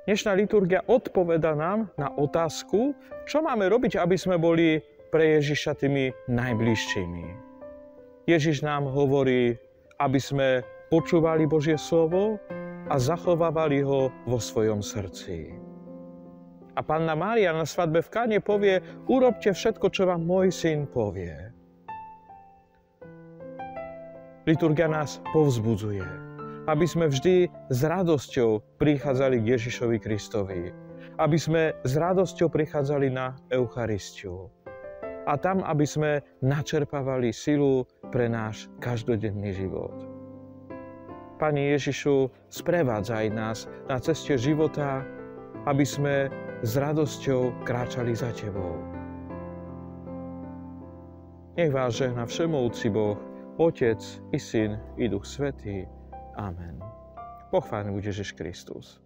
Dnešná liturgia odpoveda nám na otázku, čo máme robiť, aby sme boli pre Ježiša tými najbližšími. Ježiš nám hovorí, aby sme počúvali Božie slovo a zachovávali ho vo svojom srdci. A Panna Mária na svadbe v Káne povie, urobte všetko, čo vám môj syn povie. Liturgia nás povzbudzuje, aby sme vždy s radosťou prichádzali k Ježišovi Kristovi. Aby sme s radosťou prichádzali na Eucharistiu. A tam, aby sme načerpávali silu pre náš každodenný život. Pane Ježišu, sprevádzaj nás na ceste života, aby sme s radosťou kráčali za Tebou. Nech vás žehná všemovúci Boh, Otec i Syn i Duch Svätý. Amen. Pochválený buď Ježiš Kristus.